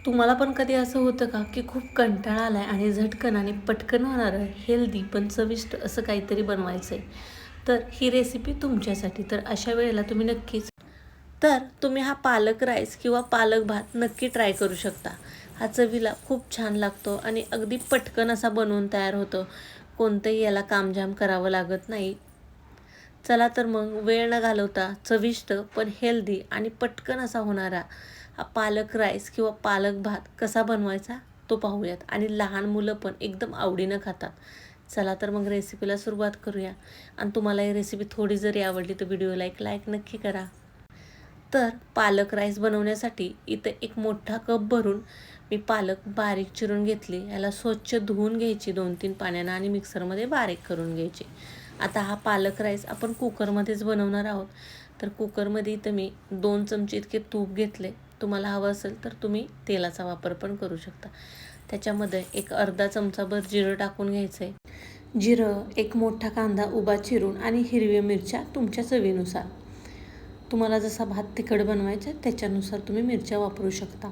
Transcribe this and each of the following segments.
तुम्हाला पण कधी असं होतं का की खूप कंटाळा आला आहे आणि झटकन आणि पटकन होणारं हेल्दी पण चविष्ट असं काहीतरी बनवायचं आहे, तर ही रेसिपी तुमच्यासाठी. तर अशा वेळेला तुम्ही नक्कीच तुम्ही हा पालक राईस किंवा पालक भात नक्की ट्राय करू शकता. हा चवीला खूप छान लागतो आणि अगदी पटकन असा बनवून तयार होतो. कोणतंही याला कामझाम करावं लागत नाही. चला तर मग वेळ न घालवता चविष्ट पण हेल्दी आणि पटकन असा होणारा हा पालक राईस किंवा पालक भात कसा बनवायचा तो पाहूयात. आणि लहान मुलं पण एकदम आवडीनं खातात. चला तर मग रेसिपीला सुरुवात करूया. आणि तुम्हाला ही रेसिपी थोडी जरी आवडली तर व्हिडिओला एक लाईक नक्की करा. तर पालक राईस बनवण्यासाठी इथे एक मोठा कप भरून मी पालक बारीक चिरून घेतली. याला स्वच्छ धुवून घ्यायची 2-3 पाण्यानं आणि मिक्सरमध्ये बारीक करून घ्यायची. आता हा पालक राईस आपण कुकरमध्येच बनवणार आहोत. तर कुकरमध्ये इथं मी 2 चमचे इतके तूप घेतले. तुम्हाला हवं असेल तर तुम्ही तेलाचा वापर पण करू शकता. त्याच्यामध्ये एक अर्धा चमचाभर जिरं टाकून घ्यायचं आहे. जिरं, एक मोठा कांदा उभा चिरून आणि हिरव्या मिरच्या तुमच्या चवीनुसार. तुम्हाला जसा भात तिखट बनवायचा आहे त्याच्यानुसार तुम्ही मिरच्या वापरू शकता.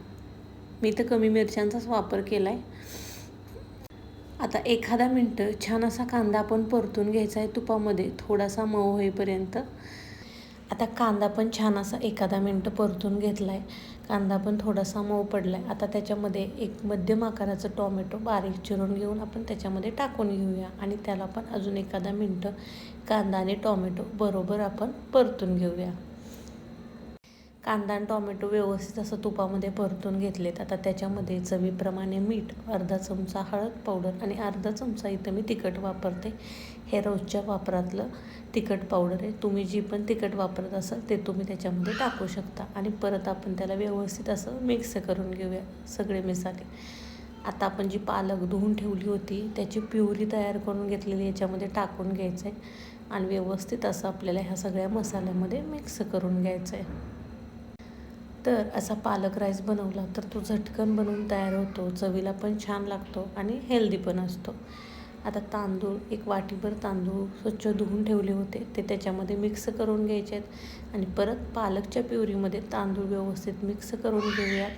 मी तर कमी मिरच्यांचाच वापर केला आहे. आता एखादा मिनटं छान असा कांदा आपण परतून घ्यायचा आहे तुपामध्ये थोडासा मऊ होईपर्यंत. आता कांदा पण छान असा एखादा मिनटं परतून घेतला आहे. कांदा पण थोडासा मऊ पडला आहे. आता त्याच्यामध्ये एक मध्यम आकाराचं टोमॅटो बारीक चिरून घेऊन आपण त्याच्यामध्ये टाकून घेऊया आणि त्याला पण अजून एखादा मिनटं कांदा आणि टोमॅटो बरोबर आपण परतून घेऊया. कांदा आणि टोमॅटो व्यवस्थित असं तुपामध्ये परतून घेतलेत. आता त्याच्यामध्ये चवीप्रमाणे मीठ, अर्धा चमचा हळद पावडर आणि अर्धा चमचा इथं मी तिखट वापरते. हे रोजच्या वापरातलं तिखट पावडर आहे. तुम्ही जी पण तिखट वापरत असाल ते तुम्ही त्याच्यामध्ये टाकू शकता. आणि परत आपण त्याला व्यवस्थित असं मिक्स करून घेऊया सगळे मसाले. आता आपण जी पालक धुवून ठेवली होती त्याची प्युरी तयार करून घेतलेली याच्यामध्ये टाकून घ्यायचं आहे आणि व्यवस्थित असं आपल्याला ह्या सगळ्या मसाल्यामध्ये मिक्स करून घ्यायचं आहे. तर असा पालक राईस बनवला तर तो झटकन बनवून तयार होतो. चवीला पण छान लागतो आणि हेल्दी पण असतो. आता तांदूळ, एक वाटीभर तांदूळ स्वच्छ धुवून ठेवले होते ते त्याच्यामध्ये मिक्स करून घ्यायचे आहेत आणि परत पालकच्या प्युरीमध्ये तांदूळ व्यवस्थित मिक्स करून घेऊयात.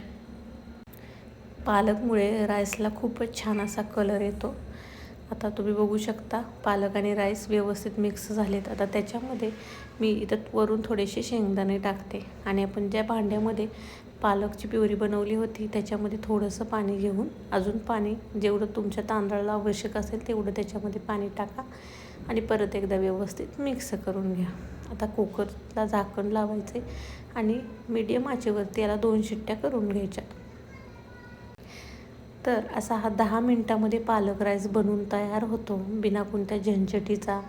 पालकमुळे राईसला खूपच छान असा कलर येतो. आता तुम्ही बघू शकता पालक आणि राईस व्यवस्थित मिक्स झालेत. आता त्याच्यामध्ये मी इथं वरून थोडेसे शेंगदाणे टाकते आणि आपण ज्या भांड्यामध्ये पालकची प्युरी बनवली होती त्याच्यामध्ये थोडंसं पाणी घेऊन अजून पाणी जेवढं तुमच्या तांदळाला आवश्यक असेल तेवढं त्याच्यामध्ये पाणी टाका आणि परत एकदा व्यवस्थित मिक्स करून घ्या. आता कुकरला झाकण लावायचे आणि मीडियम आचेवरती याला 2 शिट्ट्या करून घ्यायच्यात. तर असा हा 10 मिनटामध्ये पालक राईस बनवून तयार होतो बिना कोणत्या झंझटीचा.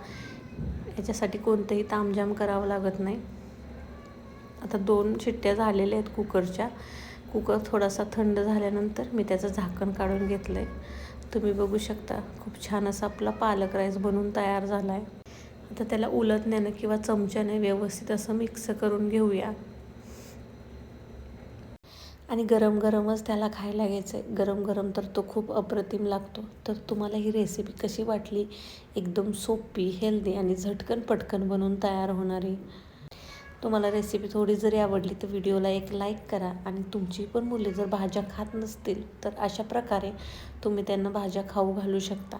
याच्यासाठी कोणतंही तामझाम करावं लागत नाही. आता 2 शिट्ट्या झालेल्या आहेत कुकरच्या. कुकर थोडासा थंड झाल्यानंतर मी त्याचं झाकण काढून घेतलं आहे. तुम्ही बघू शकता खूप छान असा आपला पालक राईस बनवून तयार झाला आहे. आता त्याला उलटण्यानं किंवा चमच्याने व्यवस्थित असं मिक्स करून घेऊया आणि गरम गरमच त्याला खायला घ्यायचं आहे. गरम गरम तर तो खूप अप्रतिम लागतो. तर तुम्हाला ही रेसिपी कशी वाटली? एकदम सोपी, हेल्दी आणि झटकन पटकन बनवून तयार होणारी. तुम्हाला रेसिपी थोडी जरी आवडली तर व्हिडिओला एक लाईक करा आणि तुमची पण मुले जर भाज्या खात नसतील तर अशा प्रकारे तुम्ही त्यांना भाज्या खाऊ घालू शकता.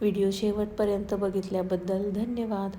व्हिडिओ शेवटपर्यंत बघितल्याबद्दल धन्यवाद.